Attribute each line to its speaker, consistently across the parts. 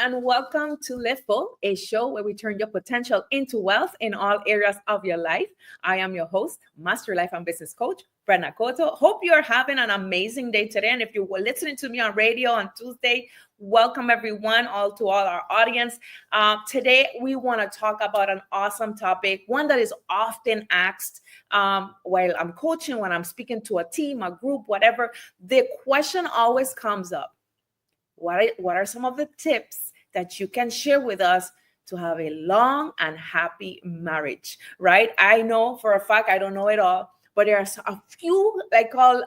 Speaker 1: and welcome to Live Full, a show where we turn your potential into wealth in all areas of your life. I am your host, Master Life and Business Coach, Brenda Cotto. Hope you're having an amazing day today. And if you were listening to me on radio on Tuesday, welcome everyone, all our audience. Today, we want to talk about an awesome topic, one that is often asked while I'm coaching, when I'm speaking to a team, a group, whatever. The question always comes up. What are some of the tips that you can share with us to have a long and happy marriage, right? I know for a fact, I don't know it all, but there are a few I call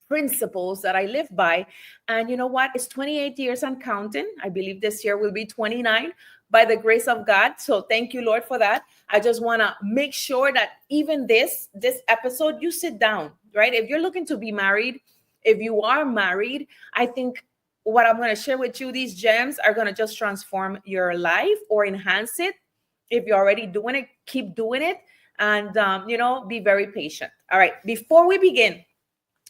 Speaker 1: principles that I live by. And you know what? It's 28 years and counting. I believe this year will be 29 by the grace of God. So thank you, Lord, for that. I just want to make sure that even this episode, you sit down, right? If you're looking to be married, if you are married, I think what I'm going to share with you, these gems are going to just transform your life or enhance it. If you're already doing it, keep doing it. And, be very patient. All right. Before we begin,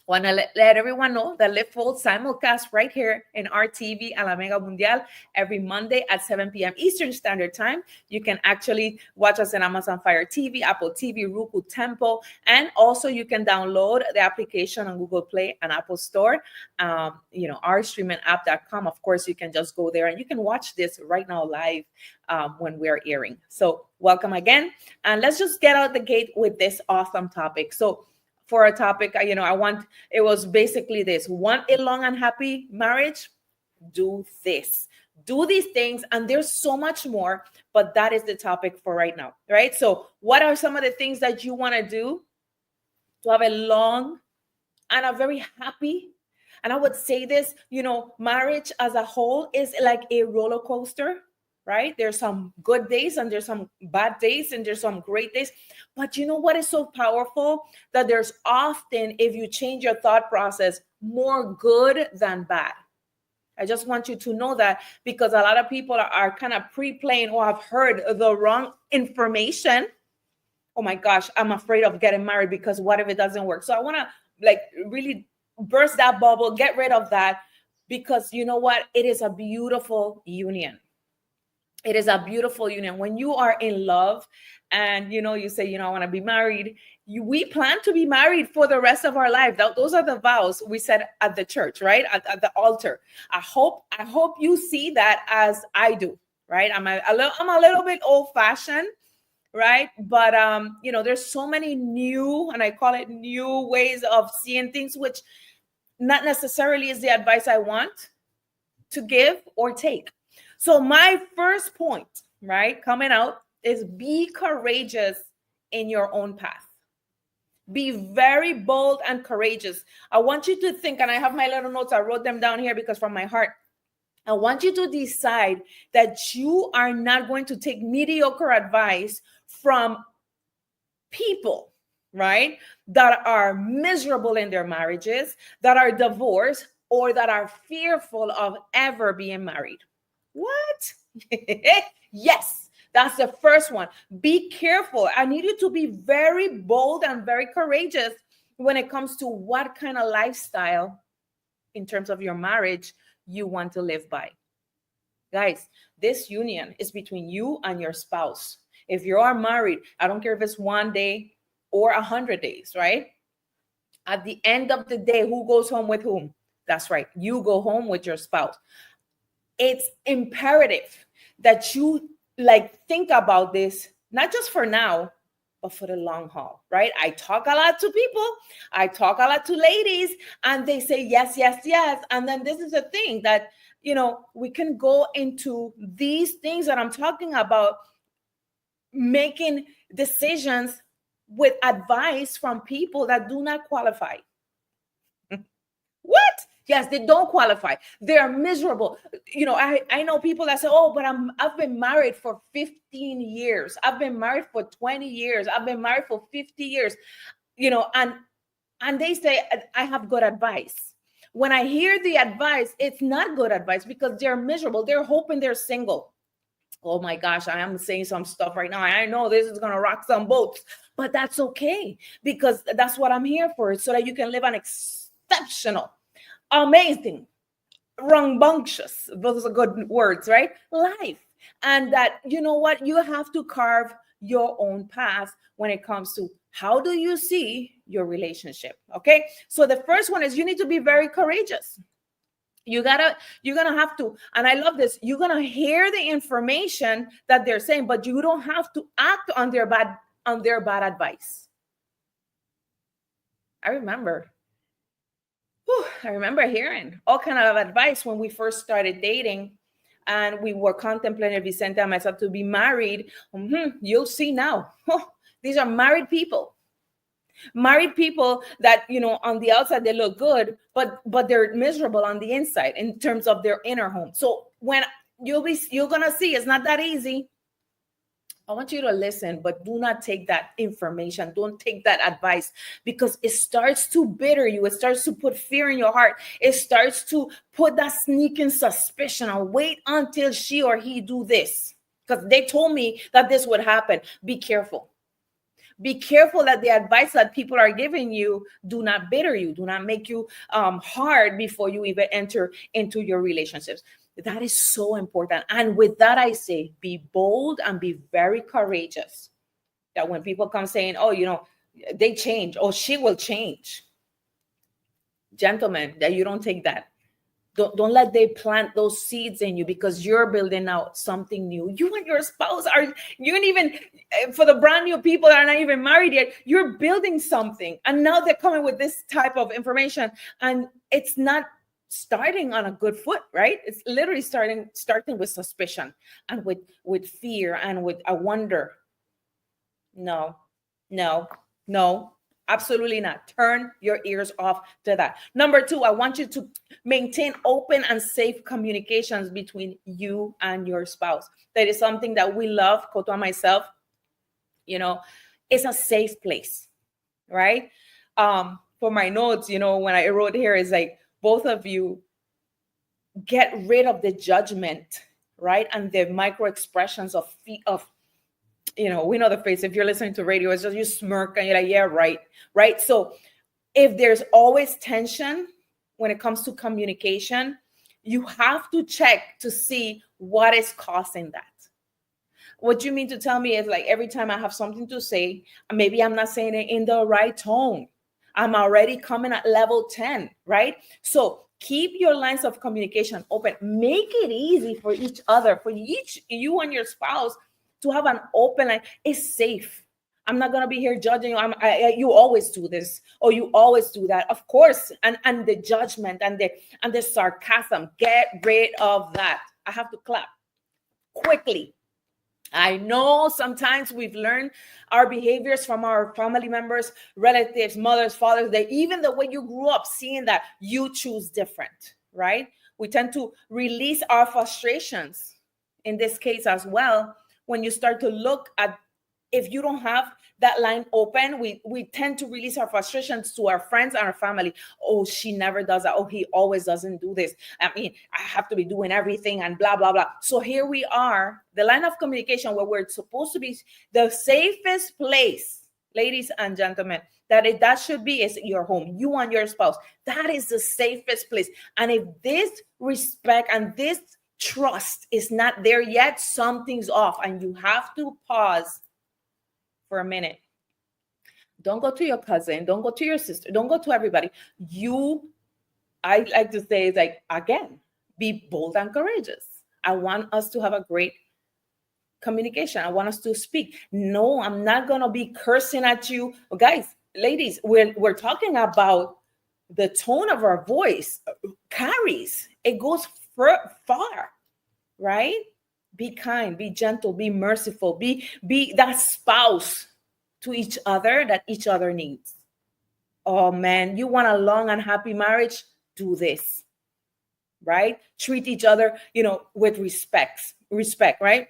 Speaker 1: I want to let everyone know that Live Full simulcast right here in RTV a la Mega Mundial every Monday at 7 p.m. Eastern Standard Time. You can actually watch us on Amazon Fire TV, Apple TV, Roku, Tempo, and also you can download the application on Google Play and Apple Store. Rstreamingapp.com. Of course, you can just go there and you can watch this right now live when we're airing. So welcome again. And let's just get out the gate with this awesome topic. So for a topic, it was basically this: want a long and happy marriage? Do this. Do these things. And there's so much more, but that is the topic for right now, right? So what are some of the things that you want to do to have a long and a very happy? And I would say this, marriage as a whole is like a roller coaster, right? There's some good days and there's some bad days and there's some great days. But you know what is so powerful? That there's often, if you change your thought process, more good than bad. I just want you to know that, because a lot of people are kind of pre-playing or have heard the wrong information. Oh my gosh, I'm afraid of getting married because what if it doesn't work? So I want to really burst that bubble, get rid of that, because you know what? It is a beautiful union. It is a beautiful union. When you are in love and, you say, I want to be married, we plan to be married for the rest of our life. Those are the vows we said at the church, right? At the altar. I hope you see that as I do, right? I'm a little bit old fashioned, right? But, there's so many new, and I call it new ways of seeing things, which not necessarily is the advice I want to give or take. So my first point, right, coming out is be courageous in your own path. Be very bold and courageous. I want you to think, and I have my little notes, I wrote them down here because from my heart, I want you to decide that you are not going to take mediocre advice from people, right, that are miserable in their marriages, that are divorced, or that are fearful of ever being married. What? Yes, that's the first one. Be careful. I need you to be very bold and very courageous when it comes to what kind of lifestyle in terms of your marriage you want to live by. Guys, this union is between you and your spouse. If you are married, I don't care if it's 1 day or 100 days, right? At the end of the day, who goes home with whom? That's right. You go home with your spouse. It's imperative that you think about this, not just for now, but for the long haul, right? I talk a lot to people. I talk a lot to ladies, and they say, yes, yes, yes. And then this is the thing that, we can go into these things that I'm talking about, making decisions with advice from people that do not qualify. What? Yes, they don't qualify. They are miserable. I know people that say, oh, but I've been married for 15 years. I've been married for 20 years. I've been married for 50 years, and they say, I have good advice. When I hear the advice, it's not good advice because they're miserable. They're hoping they're single. Oh my gosh, I am saying some stuff right now. I know this is going to rock some boats, but that's okay, because that's what I'm here for, so that you can live an exceptional, amazing, rambunctious. Those are good words, right? Life. And that, you know what? You have to carve your own path when it comes to how do you see your relationship. Okay. So the first one is you need to be very courageous. You're gonna have to, and I love this, you're gonna hear the information that they're saying, but you don't have to act on their bad advice. I remember I remember hearing all kind of advice when we first started dating and we were contemplating Vicente and myself to be married. You'll see now. These are married people that, on the outside they look good, but they're miserable on the inside in terms of their inner home. So when you're gonna see it's not that easy. I want you to listen, but do not take that information. Don't take that advice, because it starts to bitter you. It starts to put fear in your heart. It starts to put that sneaking suspicion on, wait until she or he do this, because they told me that this would happen. Be careful. Be careful that the advice that people are giving you do not bitter you, do not make you hard before you even enter into your relationships. That is so important. And with that, I say, be bold and be very courageous. That when people come saying, oh, they change, or she will change. Gentlemen, that you don't take that. Don't let they plant those seeds in you, because you're building out something new. You and your spouse you ain't even, for the brand new people that are not even married yet, you're building something. And now they're coming with this type of information, and it's not starting on a good foot, right? It's literally starting with suspicion and with fear and with a wonder. No, absolutely not. Turn your ears off to that. Number 2, I want you to maintain open and safe communications between you and your spouse. That is something that we love, Koto and myself. It's a safe place, right? For my notes, when I wrote here, is like, both of you get rid of the judgment, right? And the micro expressions of we know the phrase, if you're listening to radio, it's just you smirk and you're like, yeah, right? So if there's always tension when it comes to communication, you have to check to see what is causing that. What you mean to tell me is, like, every time I have something to say, maybe I'm not saying it in the right tone. I'm already coming at level 10, right? So keep your lines of communication open. Make it easy for each other, for you and your spouse, to have an open line. It's safe. I'm not going to be here judging you. You always do this, or you always do that. Of course. And the judgment and the sarcasm, get rid of that. I have to clap quickly. I know sometimes we've learned our behaviors from our family members, relatives, mothers, fathers, even the way you grew up, seeing that you choose different, right? We tend to release our frustrations in this case as well. When you start to look at, if you don't have that line open, we tend to release our frustrations to our friends and our family. Oh, she never does that. Oh, he always doesn't do this. I mean, I have to be doing everything and blah, blah, blah. So here we are, the line of communication where we're supposed to be the safest place, ladies and gentlemen, that should be is your home, you and your spouse. That is the safest place. And if this respect and this trust is not there yet, something's off, and you have to pause for a minute. Don't go to your cousin. Don't go to your sister. Don't go to everybody. I like to say, it's like, again, be bold and courageous. I want us to have a great communication. I want us to speak. No, I'm not going to be cursing at you. Well, guys, ladies, we're talking about the tone of our voice carries. It goes far, right? Be kind, be gentle, be merciful, be that spouse to each other that each other needs. Oh man, you want a long and happy marriage? Do this, right? Treat each other, with respect, right?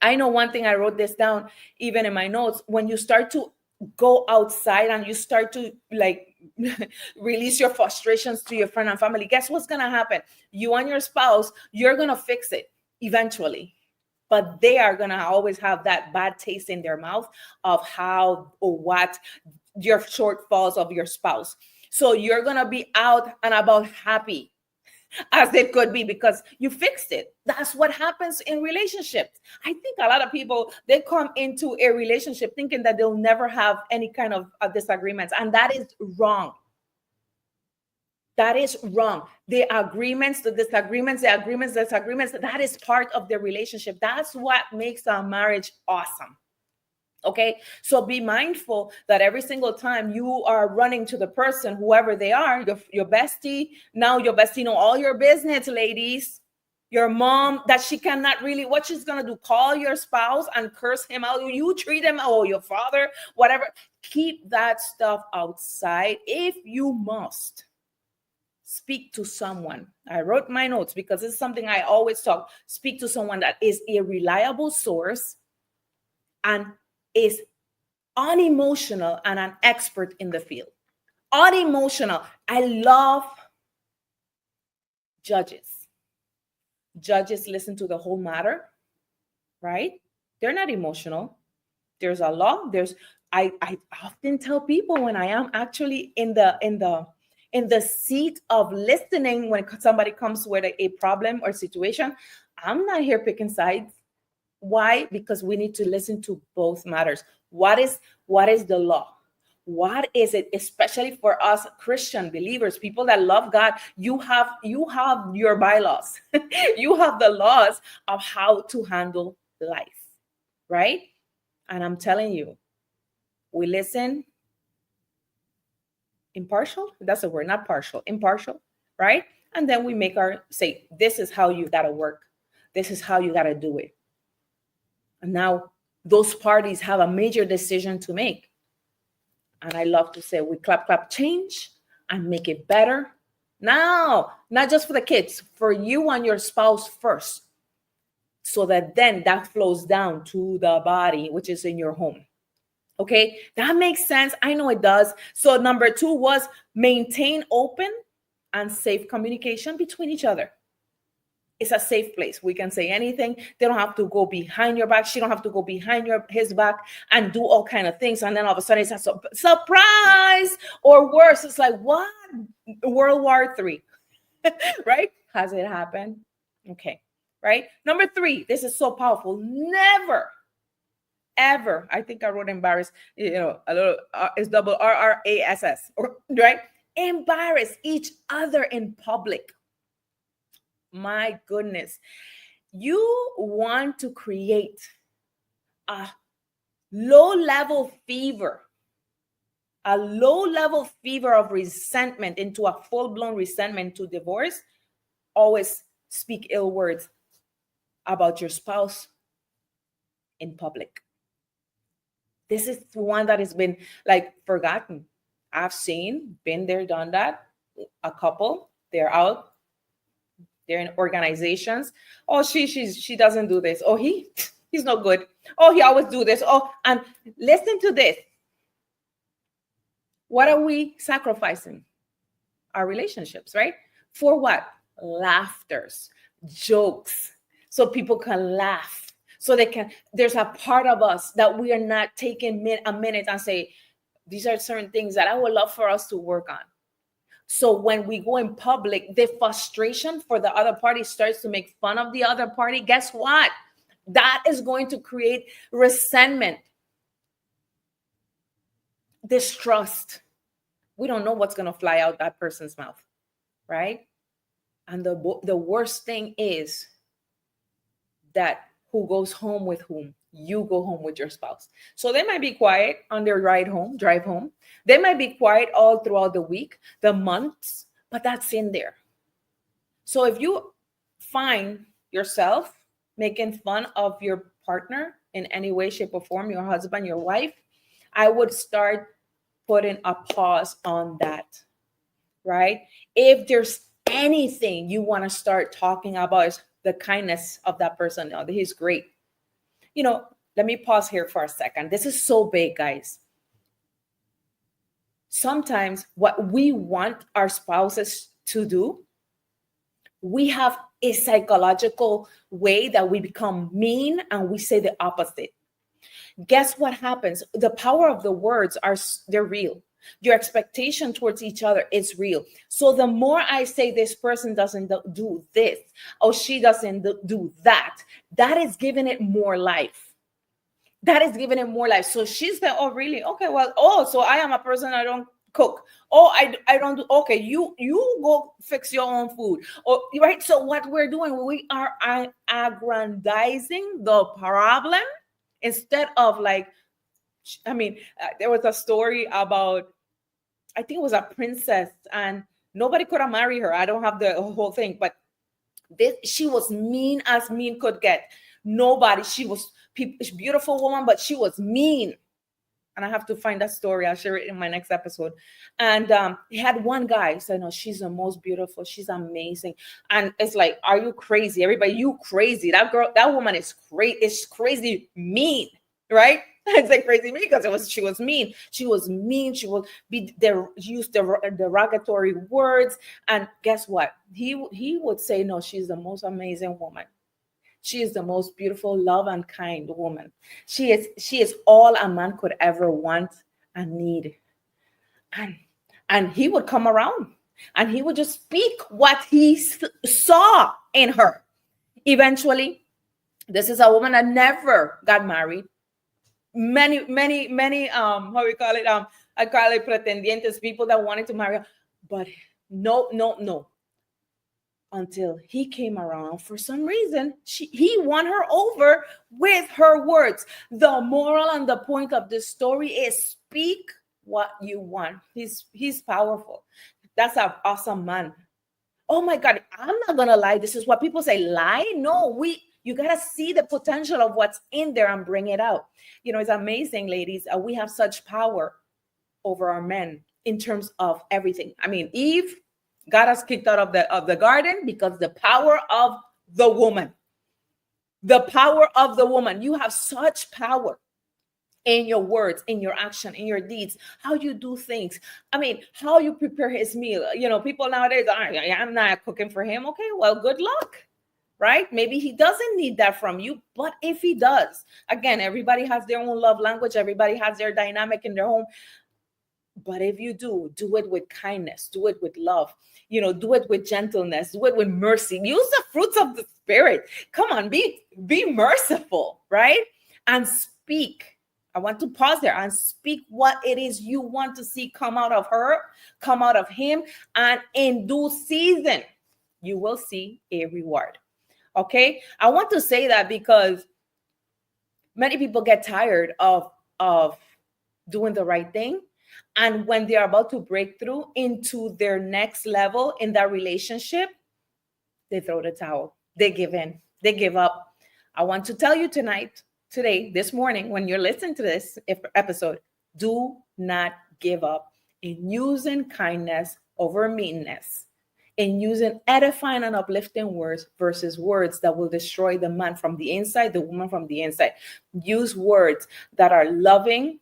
Speaker 1: I know one thing, I wrote this down even in my notes. When you start to go outside and you start to release your frustrations to your friend and family, guess what's going to happen? You and your spouse, you're going to fix it eventually, but they are going to always have that bad taste in their mouth of how or what your shortfalls of your spouse. So you're going to be out and about happy. as it could be because you fixed it. That's what happens in relationships. I think a lot of people, they come into a relationship thinking that they'll never have any kind of disagreements, and that is wrong. That is wrong. The agreements, the disagreements, the agreements, the disagreements, that is part of the relationship. That's what makes a marriage awesome. Okay, so be mindful that every single time you are running to the person, whoever they are, your bestie, now your bestie know all your business, ladies. Your mom, that she cannot really, what she's gonna do, call your spouse and curse him out. You treat him, or your father, whatever. Keep that stuff outside if you must. Speak to someone. I wrote my notes because it's something I always talk. Speak to someone that is a reliable source and is unemotional and an expert in the field. Unemotional. I love judges. Judges listen to the whole matter, right? They're not emotional. There's a law. I often tell people when I am actually in the seat of listening, when somebody comes with a problem or situation, I'm not here picking sides. Why? Because we need to listen to both matters. What is the law? What is it? Especially for us Christian believers, people that love God, you have your bylaws. You have the laws of how to handle life, right? And I'm telling you, we listen impartial. That's a word, not partial, impartial, right? And then we say, this is how you got to work. This is how you got to do it. And now those parties have a major decision to make. And I love to say, we clap, change and make it better. Now, not just for the kids, for you and your spouse first. So that then that flows down to the body, which is in your home. Okay, that makes sense. I know it does. So number 2 was maintain open and safe communication between each other. It's a safe place. We can say anything. They don't have to go behind your back. She don't have to go behind his back and do all kind of things. And then all of a sudden it's a surprise, or worse. It's like, what? World War III, right? Has it happened? Okay, right? Number 3, this is so powerful. Never, ever, I think I wrote embarrass, a little, it's double RRASS, right? Embarrass each other in public. My goodness, you want to create a low-level fever of resentment into a full-blown resentment to divorce. Always speak ill words about your spouse in public. This is one that has been forgotten. I've been there, done that. A couple, they're out. They're in organizations. Oh, she doesn't do this. Oh, he's no good. Oh, he always do this. Oh, and listen to this. What are we sacrificing? Our relationships, right? For what? Laughters, jokes, so people can laugh. So there's a part of us that we are not taking a minute and say, these are certain things that I would love for us to work on. So when we go in public, the frustration for the other party starts to make fun of the other party. Guess what? That is going to create resentment, distrust. We don't know what's going to fly out that person's mouth, right? And the worst thing is that who goes home with whom? You go home with your spouse. So they might be quiet on their drive home. They might be quiet all throughout the week, the months, but that's in there. So if you find yourself making fun of your partner in any way, shape, or form, your husband, your wife, I would start putting a pause on that, right? If there's anything you want to start talking about, is the kindness of that person. Oh, he's great. Let me pause here for a second. This is so big, guys. Sometimes what we want our spouses to do, we have a psychological way that we become mean and we say the opposite. Guess what happens? The power of the words they're real. Your expectation towards each other is real. So the more I say this person doesn't do this, or she doesn't do that, that is giving it more life. That is giving it more life. So she's like, oh, really? Okay, well, oh, so I am a person, I don't cook. Oh, I don't do, okay, you go fix your own food. Or right. So what we're doing, we are aggrandizing the problem instead of like, I mean, there was a story about, I think it was a princess, and nobody could have married her. I don't have the whole thing, but she was mean as mean could get. Nobody, she was beautiful woman, but she was mean. And I have to find that story. I'll share it in my next episode. And he had one guy say, no, she's the most beautiful. She's amazing. And it's like, are you crazy? Everybody, you crazy. That girl, that woman is crazy. It's crazy mean, right? I say crazy mean because she was mean. She was mean. She would use derogatory words. And guess what? He would say, no, she's the most amazing woman. She is the most beautiful, love, and kind woman. She is all a man could ever want and need. And he would come around and he would just speak what he saw in her. Eventually, this is a woman that never got married. Many, how we call it? I call it pretendientes, people that wanted to marry her. But no. Until he came around, for some reason, he won her over with her words. The moral and the point of this story is speak what you want. He's powerful. That's an awesome man. Oh my God, I'm not gonna lie. This is what people say, lie? No, you gotta see the potential of what's in there and bring it out. You know, it's amazing, ladies. We have such power over our men in terms of everything. I mean, Eve got us kicked out of the garden because the power of the woman. The power of the woman. You have such power in your words, in your action, in your deeds, how you do things. I mean, how you prepare his meal. You know, people nowadays, I'm not cooking for him. Okay, well, good luck, right? Maybe he doesn't need that from you, but if he does, again, everybody has their own love language. Everybody has their dynamic in their home. But if you do it with kindness, do it with love, you know, do it with gentleness, do it with mercy. Use the fruits of the Spirit. Come on, be merciful, right? And speak. I want to pause there and speak what it is you want to see come out of her, come out of him, and in due season, you will see a reward. Okay? I want to say that because many people get tired of doing the right thing. And when they are about to break through into their next level in that relationship, they throw the towel. They give in. They give up. I want to tell you today, this morning, when you're listening to this episode, do not give up in using kindness over meanness, in using edifying and uplifting words versus words that will destroy the man from the inside, the woman from the inside. Use words that are loving,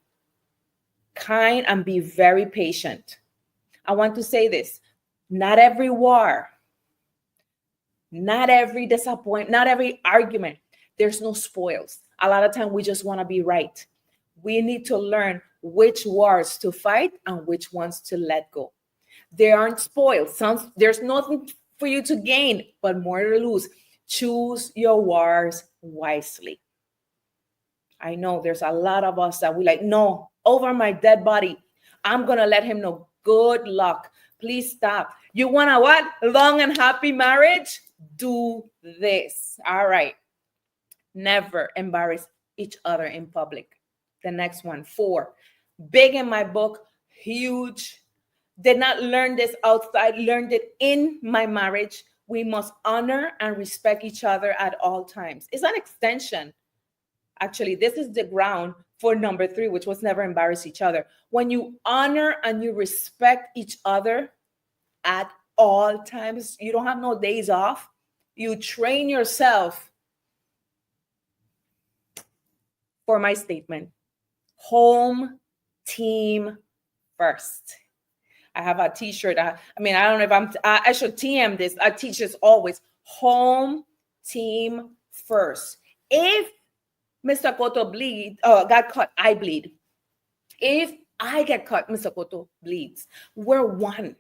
Speaker 1: kind, and be very patient. I want to say this. Not every war, not every disappointment, not every argument, there's no spoils. A lot of time we just want to be right. We need to learn which wars to fight and which ones to let go. There aren't spoils. There's nothing for you to gain, but more to lose. Choose your wars wisely. I know there's a lot of us that we like, no, over my dead body, I'm going to let him know. Good luck. Please stop. You want a what? Long and happy marriage? Do this. All right. Never embarrass each other in public. The next one, 4. Big in my book, huge. Did not learn this outside, learned it in my marriage. We must honor and respect each other at all times. It's an extension. Actually, this is the ground for number 3, which was never embarrass each other. When you honor and you respect each other at all times, you don't have no days off. You train yourself for my statement. Home team first. I have a t-shirt. I don't know if I should TM this. I teach this always. Home team first. If Mr. Cotto got caught, I bleed. If I get cut, Mr. Cotto bleeds. We're one.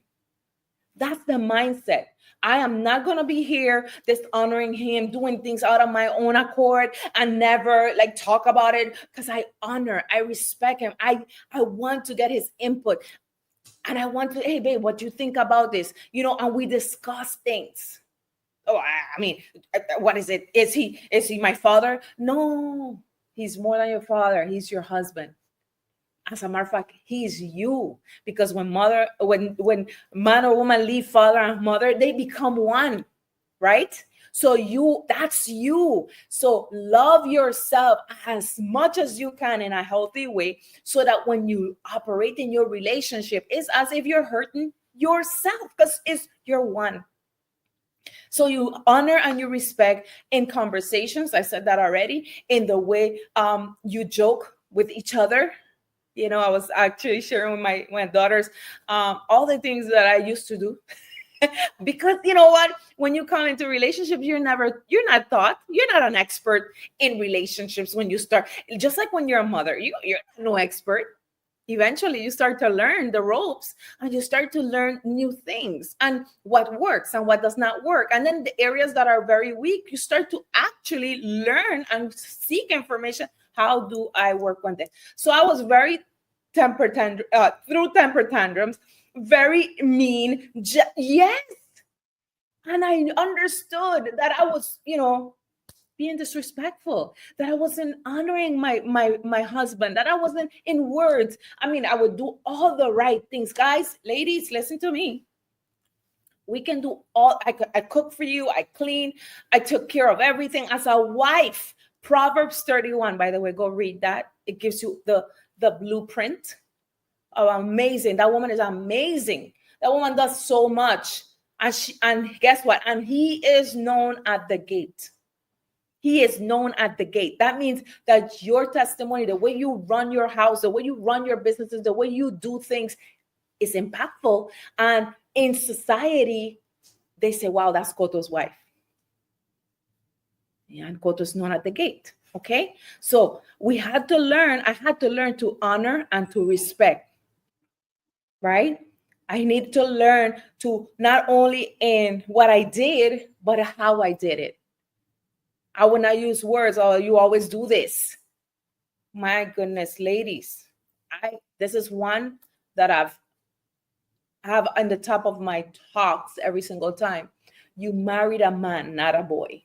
Speaker 1: That's the mindset. I am not going to be here dishonoring him, doing things out of my own accord and never like talk about it, because I honor, I respect him. I want to get his input. And I want to, hey, babe, what do you think about this? And we discuss things. Oh, I mean, what is it? Is he my father? No, he's more than your father. He's your husband. As a matter of fact, he's you. Because when man or woman leave father and mother, they become one, right? So that's you. So love yourself as much as you can in a healthy way, so that when you operate in your relationship, it's as if you're hurting yourself, because you're one. So you honor and you respect in conversations. I said that already. In the way you joke with each other. I was actually sharing with my daughters all the things that I used to do. Because you know what? When you come into relationships, you're not an expert in relationships. When you start, just like when you're a mother, you're no expert. Eventually you start to learn the ropes, and you start to learn new things and what works and what does not work. And then the areas that are very weak, you start to actually learn and seek information. How do I work on this? So I was very through temper tantrums, very mean. Yes. And I understood that I was, being disrespectful, that I wasn't honoring my husband, that I wasn't in words. I mean, I would do all the right things. Guys, ladies, listen to me. We can do all. I cook for you. I clean. I took care of everything as a wife. Proverbs 31, by the way, go read that. It gives you the blueprint. Oh, amazing. That woman is amazing. That woman does so much. And guess what? And he is known at the gate. He is known at the gate. That means that your testimony, the way you run your house, the way you run your businesses, the way you do things is impactful. And in society, they say, wow, that's Cotto's wife. Yeah, and Cotto's known at the gate. Okay. So I had to learn to honor and to respect. Right? I need to learn to not only in what I did, but how I did it. I will not use words, oh, you always do this. My goodness, ladies, this is one that I have on the top of my talks every single time. You married a man, not a boy.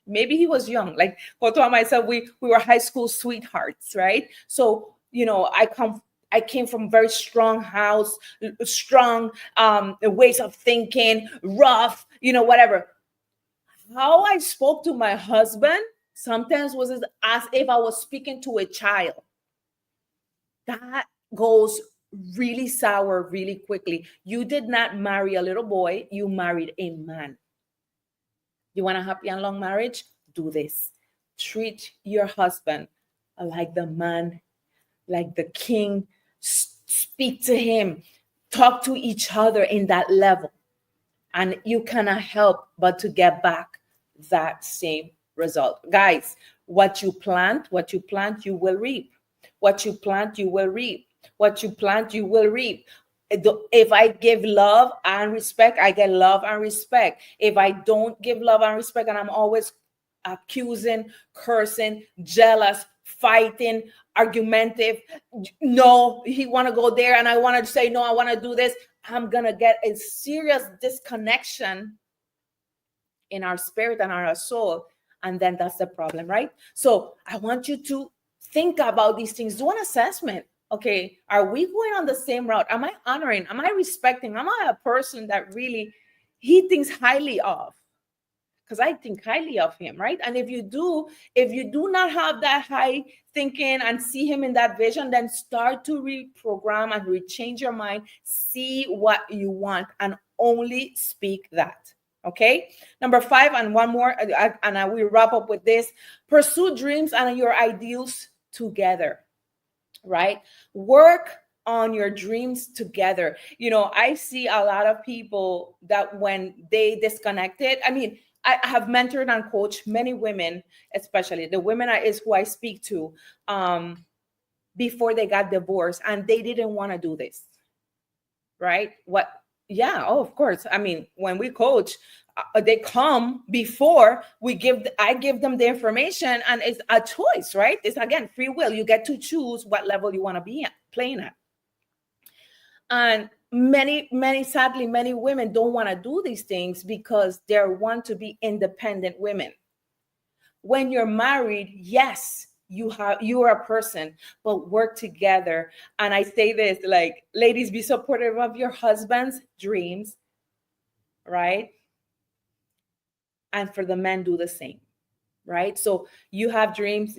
Speaker 1: Maybe he was young. Like Cotto and myself, we were high school sweethearts, right? So, I came from very strong house, strong ways of thinking, rough, whatever. How I spoke to my husband sometimes was as if I was speaking to a child. That goes really sour really quickly. You did not marry a little boy, you married a man. You want a happy and long marriage? Do this. Treat your husband like the man, like the king. Speak to him. Talk to each other in that level. And you cannot help but to get back that same result. Guys, what you plant, you will reap. What you plant, you will reap. What you plant, you will reap. If I give love and respect, I get love and respect. If I don't give love and respect, and I'm always accusing, cursing, jealous, fighting, argumentative, no, he want to go there and I want to say, no, I want to do this, I'm going to get a serious disconnection in our spirit and our soul. And then that's the problem, right? So I want you to think about these things. Do an assessment. Okay, are we going on the same route? Am I honoring? Am I respecting? Am I a person that really he thinks highly of? Because I think highly of him, right? And if you do not have that high thinking and see him in that vision, then start to reprogram and rechange your mind. See what you want and only speak that. Okay. Number 5, and one more, and I will wrap up with this. Pursue dreams and your ideals together. Right? Work on your dreams together. I see a lot of people that when they disconnected, I have mentored and coached many women, especially the women is who I speak to. before they got divorced, and they didn't want to do this, right? What? Yeah, oh, of course. I mean, when we coach, they come before I give them the information, and it's a choice, right? It's again free will. You get to choose what level you want to be at, playing at. And sadly, many women don't want to do these things because they want to be independent women. When you're married, yes, you are a person, but work together. And I say this, like, ladies, be supportive of your husband's dreams, right? And for the men, do the same, right? So you have dreams,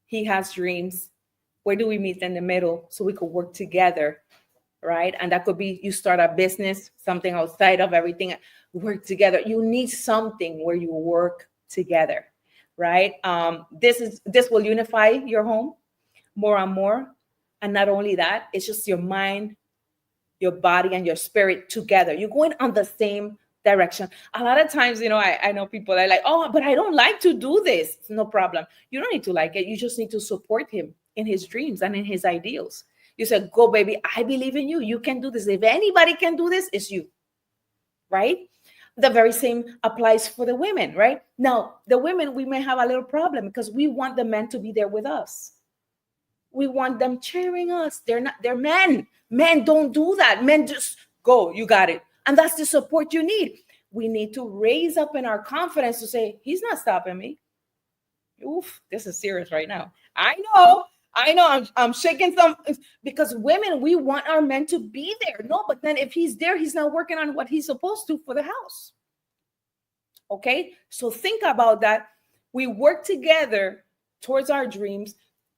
Speaker 1: he has dreams. Where do we meet in the middle so we could work together, right? And that could be you start a business, something outside of everything, work together. You need something where you work together, right? This will unify your home more and more. And not only that, it's just your mind, your body, and your spirit together. You're going on the same direction. A lot of times, I know people are like, oh, but I don't like to do this. No problem. You don't need to like it. You just need to support him in his dreams and in his ideals. You said, go, baby, I believe in you. You can do this. If anybody can do this, it's you, right? The very same applies for the women, right? Now, the women, we may have a little problem because we want the men to be there with us. We want them cheering us. They're men. Men don't do that. Men just go, you got it. And that's the support you need. We need to raise up in our confidence to say, he's not stopping me. Oof, this is serious right now. I know, I'm shaking some, because women, we want our men to be there. No, but then if he's there, he's not working on what he's supposed to for the house. Okay, so think about that. We work together towards our dreams.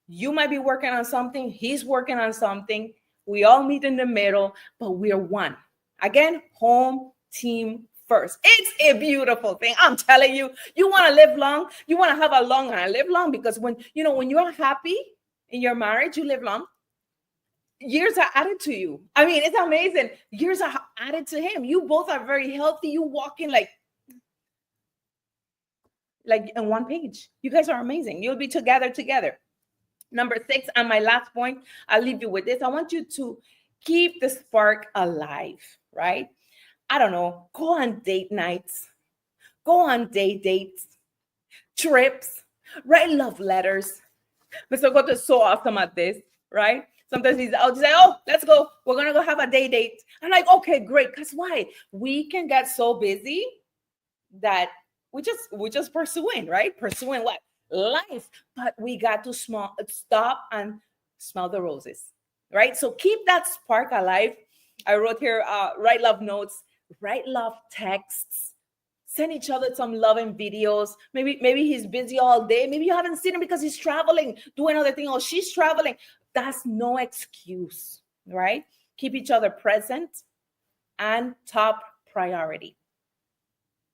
Speaker 1: You might be working on something, he's working on something. We all meet in the middle, but we're one. Again, home team first. It's a beautiful thing. I'm telling you, you want to live long. You want to have a long and live long, because when you're happy in your marriage, you live long. Years are added to you. I mean, it's amazing. Years are added to him. You both are very healthy. You walk in like in one page. You guys are amazing. You'll be together. Number 6, and my last point, I'll leave you with this. I want you to keep the spark alive, right? I don't know, go on date nights, go on dates, trips, write love letters. Mr. Goto is so awesome at this, right? Sometimes I'll just say, oh, let's go. We're going to go have a date. I'm like, okay, great. Because why? We can get so busy that we're just pursuing, right? Pursuing what? Life. But we got to stop and smell the roses, right? So keep that spark alive. I wrote here, write love notes, write love texts, send each other some loving videos. Maybe he's busy all day. Maybe you haven't seen him because he's traveling, doing other thing, or she's traveling. That's no excuse, right? Keep each other present, and top priority.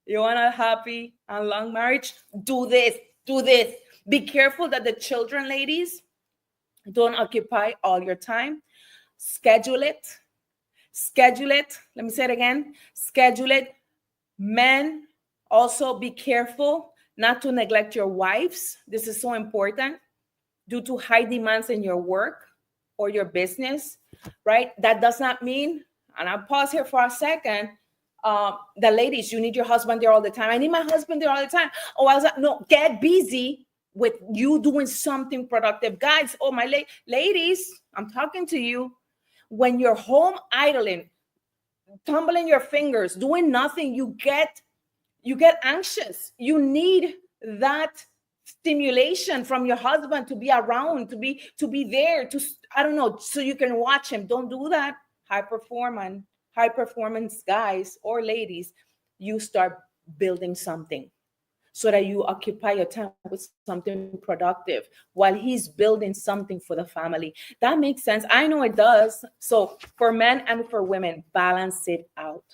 Speaker 1: You want a happy and long marriage? Do this. Be careful that the children, ladies, don't occupy all your time. Schedule it. Let me say it again. Schedule it. Men, also be careful not to neglect your wives. This is so important due to high demands in your work or your business, right? That does not mean, and I'll pause here for a second, the ladies, you need your husband there all the time. I need my husband there all the time. Oh, I was like, no, get busy with you doing something productive. Guys, oh, my ladies, I'm talking to you. When you're home idling, tumbling your fingers, doing nothing, you get anxious. You need that stimulation from your husband to be around, to be there, I don't know, so you can watch him. Don't do that. High performance guys or ladies, you start building something so that you occupy your time with something productive while he's building something for the family. That makes sense. I know it does. So for men and for women, balance it out.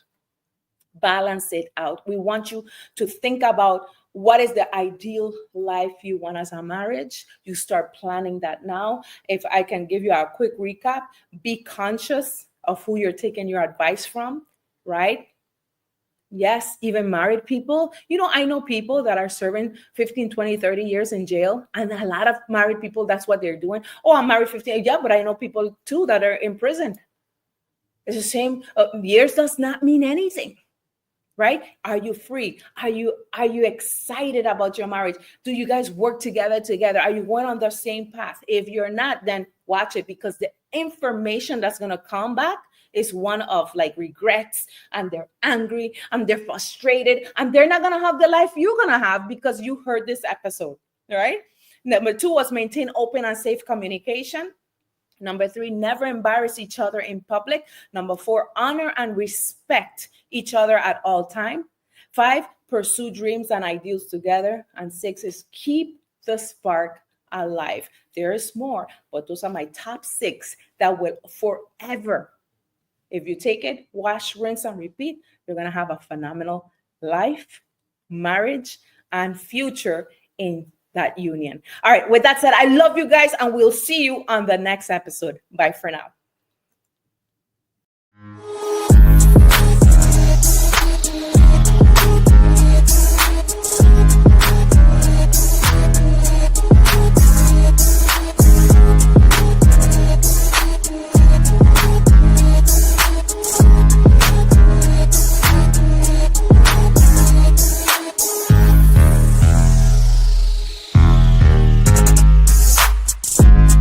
Speaker 1: We want you to think about what is the ideal life you want as a marriage. You start planning that now. If I can give you a quick recap, be conscious of who you're taking your advice from, right? Yes, even married people. I know people that are serving 15, 20, 30 years in jail. And a lot of married people, that's what they're doing. Oh, I'm married 15. Yeah, but I know people too that are in prison. It's the same. Years does not mean anything, right? Are you free? Are you excited about your marriage? Do you guys work together? Are you going on the same path? If you're not, then watch it, because the information that's going to come back is one of like regrets, and they're angry and they're frustrated, and they're not going to have the life you're going to have because you heard this episode. All right. Number 2 was maintain open and safe communication. Number 3, never embarrass each other in public. Number 4, honor and respect each other at all time. 5, pursue dreams and ideals together. And 6 is keep the spark alive. There is more, but those are my top 6 that will forever. If you take it, wash, rinse, and repeat, you're going to have a phenomenal life, marriage, and future in that union. All right. With that said, I love you guys, and we'll see you on the next episode. Bye for now.